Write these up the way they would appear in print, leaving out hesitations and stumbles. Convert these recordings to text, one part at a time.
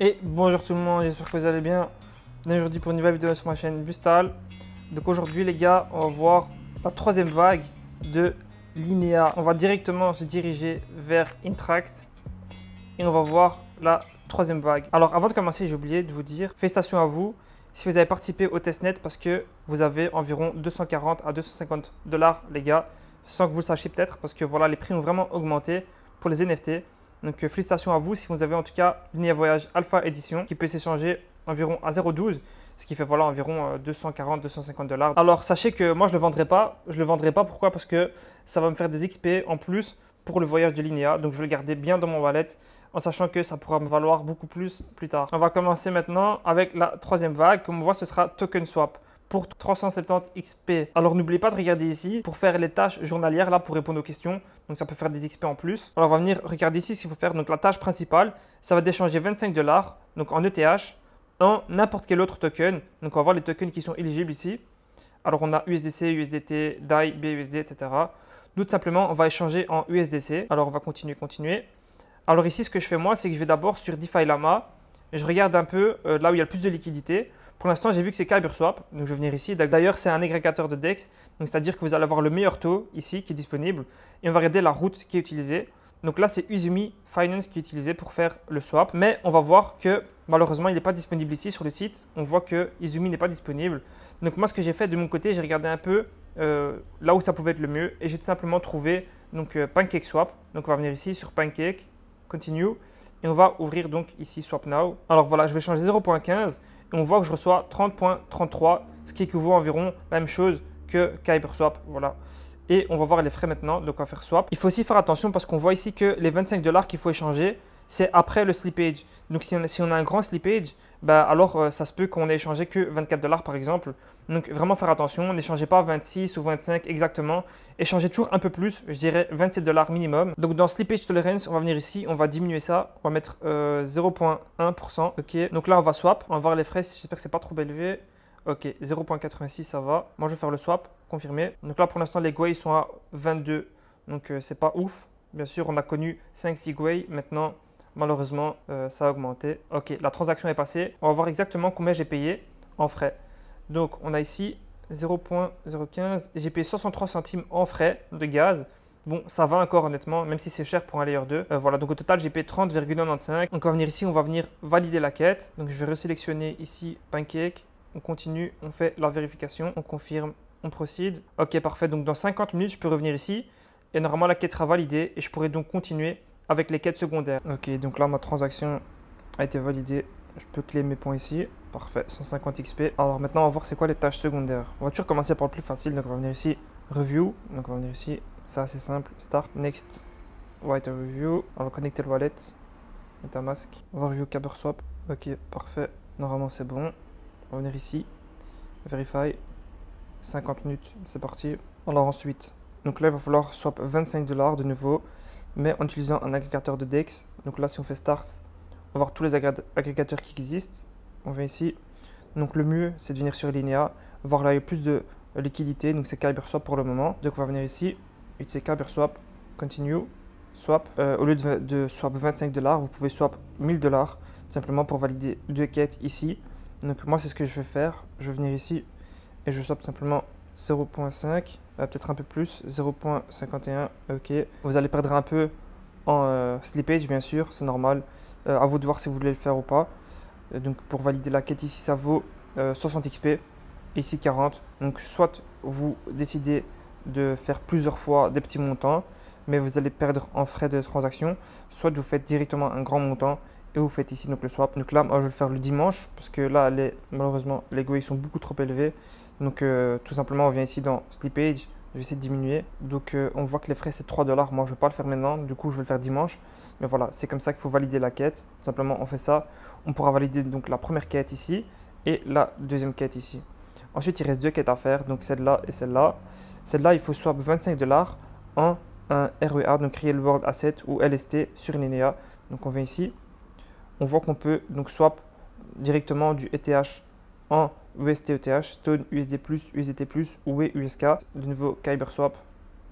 Et bonjour tout le monde, j'espère que vous allez bien. Aujourd'hui pour une nouvelle vidéo sur ma chaîne Bustal. Donc aujourd'hui les gars, on va voir la troisième vague de Linea. On va directement se diriger vers Intract et on va voir la troisième vague. Alors avant de commencer, j'ai oublié de vous dire félicitations à vous si vous avez participé au testnet parce que vous avez environ 240 à 250 $ les gars, sans que vous le sachiez peut-être parce que voilà, les prix ont vraiment augmenté pour les NFT. Donc félicitations à vous si vous avez en tout cas Linea Voyage Alpha Edition qui peut s'échanger environ à 0,12, ce qui fait voilà environ 240-250 $. Alors sachez que moi je ne le vendrai pas. Je le vendrai pas, pourquoi? Parce que ça va me faire des XP en plus pour le voyage de Linea. Donc je vais le garder bien dans mon wallet en sachant que ça pourra me valoir beaucoup plus tard. On va commencer maintenant avec la troisième vague. Comme on voit, ce sera Token Swap pour 370 XP. Alors n'oubliez pas de regarder ici pour faire les tâches journalières là pour répondre aux questions. Donc ça peut faire des XP en plus. Alors on va venir regarder ici ce qu'il faut faire. Donc la tâche principale, ça va d'échanger 25 $ donc en ETH en n'importe quel autre token. Donc on va voir les tokens qui sont éligibles ici. Alors on a USDC, USDT, DAI, BUSD, etc. Nous tout simplement on va échanger en USDC. Alors on va continuer. Alors ici ce que je fais moi, c'est que je vais d'abord sur DeFi Llama et je regarde un peu là où il y a le plus de liquidité. Pour l'instant, j'ai vu que c'est KyberSwap, donc je vais venir ici. D'ailleurs, c'est un agrégateur de DEX, donc c'est-à-dire que vous allez avoir le meilleur taux ici qui est disponible. Et on va regarder la route qui est utilisée. Donc là, c'est Uzumi Finance qui est utilisé pour faire le swap. Mais on va voir que malheureusement, il n'est pas disponible ici sur le site. On voit que Uzumi n'est pas disponible. Donc moi, ce que j'ai fait de mon côté, j'ai regardé un peu là où ça pouvait être le mieux. Et j'ai tout simplement trouvé donc, PancakeSwap. Donc on va venir ici sur Pancake, Continue. Et on va ouvrir donc ici Swap Now. Alors voilà, je vais changer 0.15. Et on voit que je reçois 30.33, ce qui équivaut à environ la même chose que KyberSwap. Voilà. Et on va voir les frais maintenant, donc on va faire swap. Il faut aussi faire attention parce qu'on voit ici que les 25 $ qu'il faut échanger, c'est après le slippage. Donc si on a un grand slippage, bah alors ça se peut qu'on ait échangé que 24 $ par exemple. Donc vraiment faire attention, n'échangez pas 26 ou 25 exactement. Échangez toujours un peu plus, je dirais 27 $ minimum. Donc dans slippage tolerance, on va venir ici, on va diminuer ça, on va mettre 0.1%. Ok, donc là on va swap, on va voir les frais, j'espère que c'est pas trop élevé. Ok, 0.86 ça va. Moi je vais faire le swap, confirmé. Donc là pour l'instant les Gwei sont à 22, donc c'est pas ouf. Bien sûr on a connu 5-6 Gwei, maintenant malheureusement ça a augmenté. Ok, la transaction est passée. On va voir exactement combien j'ai payé en frais. Donc on a ici 0.015, j'ai payé 63 centimes en frais de gaz. Bon, ça va encore honnêtement, même si c'est cher pour un layer 2. Voilà, donc au total, j'ai payé 30,95. Donc on va venir ici, on va venir valider la quête. Donc je vais resélectionner ici Pancake. On continue, on fait la vérification, on confirme, on procède. Ok, parfait. Donc dans 50 minutes, je peux revenir ici. Et normalement, la quête sera validée et je pourrai donc continuer avec les quêtes secondaires. Ok, donc là, ma transaction a été validée. Je peux claim mes points ici. Parfait, 150 XP. Alors maintenant, on va voir c'est quoi les tâches secondaires. On va toujours commencer par le plus facile. Donc on va venir ici, Review. Donc on va venir ici, ça c'est simple. Start, Next, Write a Review. On va connecter le wallet, MetaMask. On va review KyberSwap. Ok, parfait. Normalement, c'est bon. On va venir ici, Verify, 50 minutes, c'est parti. Alors ensuite, donc là il va falloir swap 25 $ de nouveau, mais en utilisant un agrégateur de DEX. Donc là si on fait Start, on va voir tous les agrégateurs qui existent. On vient ici, donc le mieux c'est de venir sur Linea, voir là il y a plus de liquidité, donc c'est KyberSwap pour le moment. Donc on va venir ici, utiliser KyberSwap, Continue, Swap. Au lieu de swap 25 $, vous pouvez swap 1000 $, simplement pour valider deux quêtes ici. Donc moi c'est ce que je vais faire, je vais venir ici et je swap simplement 0.5, peut-être un peu plus, 0.51, ok. Vous allez perdre un peu en slippage bien sûr, c'est normal, à vous de voir si vous voulez le faire ou pas. Donc pour valider la quête ici ça vaut 60 XP, et ici 40, donc soit vous décidez de faire plusieurs fois des petits montants, mais vous allez perdre en frais de transaction, soit vous faites directement un grand montant, et vous faites ici donc le swap. Donc là, moi, je vais le faire le dimanche parce que là, malheureusement, les Gwei sont beaucoup trop élevés. Donc tout simplement, on vient ici dans Slippage. Je vais essayer de diminuer. Donc on voit que les frais, c'est 3 $. Moi, je ne vais pas le faire maintenant. Du coup, je vais le faire dimanche. Mais voilà, c'est comme ça qu'il faut valider la quête. Tout simplement, on fait ça. On pourra valider donc la première quête ici et la deuxième quête ici. Ensuite, il reste deux quêtes à faire. Donc celle-là et celle-là. Celle-là, il faut swap 25 $ en un REA, donc Real World Asset ou LST sur Linea. Donc on vient ici. On voit qu'on peut donc swap directement du ETH en UST-ETH, Stone, USD+, USDT+, ou USK. De nouveau, KyberSwap,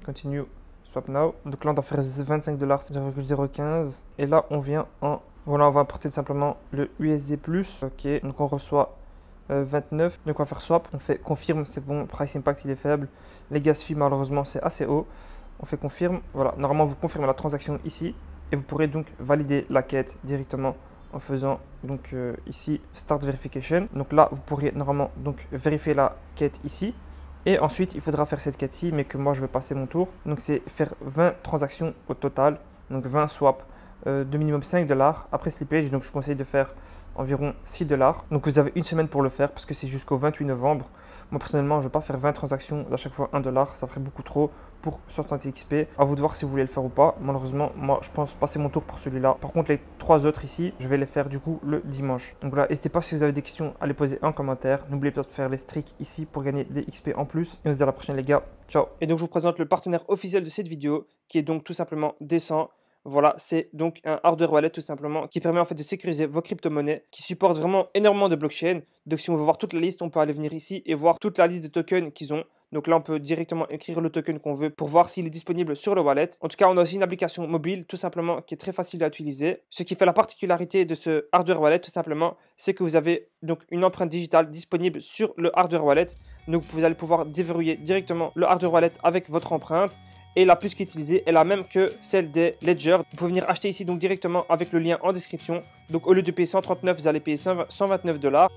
Continue, Swap Now. Donc là, on doit faire 25 $, 0,015. Et là, on vient en Voilà, on va importer simplement le USD+. Ok, donc on reçoit 29. Donc on va faire swap. On fait confirme, c'est bon. Price impact, il est faible. Les gas fees, malheureusement, c'est assez haut. On fait confirme. Voilà, normalement, vous confirmez la transaction ici. Et vous pourrez donc valider la quête directement en faisant donc ici Start Verification. Donc là, vous pourriez normalement donc vérifier la quête ici. Et ensuite, il faudra faire cette quête-ci, mais que moi, je vais passer mon tour. Donc c'est faire 20 transactions au total. Donc 20 swaps de minimum 5 dollars. Après slippage, donc je conseille de faire environ 6 dollars. Donc vous avez une semaine pour le faire parce que c'est jusqu'au 28 novembre. Moi personnellement, je ne vais pas faire 20 transactions à chaque fois 1 dollar. Ça ferait beaucoup trop pour 60 XP. À vous de voir si vous voulez le faire ou pas. Malheureusement, moi je pense passer mon tour pour celui-là. Par contre, les 3 autres ici, je vais les faire du coup le dimanche. Donc voilà, n'hésitez pas si vous avez des questions à les poser en commentaire. N'oubliez pas de faire les streaks ici pour gagner des XP en plus. Et on se dit à la prochaine les gars. Ciao. Et donc je vous présente le partenaire officiel de cette vidéo qui est donc tout simplement Descent. Voilà, c'est donc un hardware wallet tout simplement qui permet en fait de sécuriser vos crypto-monnaies, qui supporte vraiment énormément de blockchains. Donc si on veut voir toute la liste, on peut aller venir ici et voir toute la liste de tokens qu'ils ont. Donc là, on peut directement écrire le token qu'on veut pour voir s'il est disponible sur le wallet. En tout cas, on a aussi une application mobile tout simplement qui est très facile à utiliser. Ce qui fait la particularité de ce hardware wallet tout simplement, c'est que vous avez donc une empreinte digitale disponible sur le hardware wallet. Donc vous allez pouvoir déverrouiller directement le hardware wallet avec votre empreinte. Et la puce qui est utilisée est la même que celle des Ledger. Vous pouvez venir acheter ici donc directement avec le lien en description. Donc au lieu de payer 139, vous allez payer 129 dollars.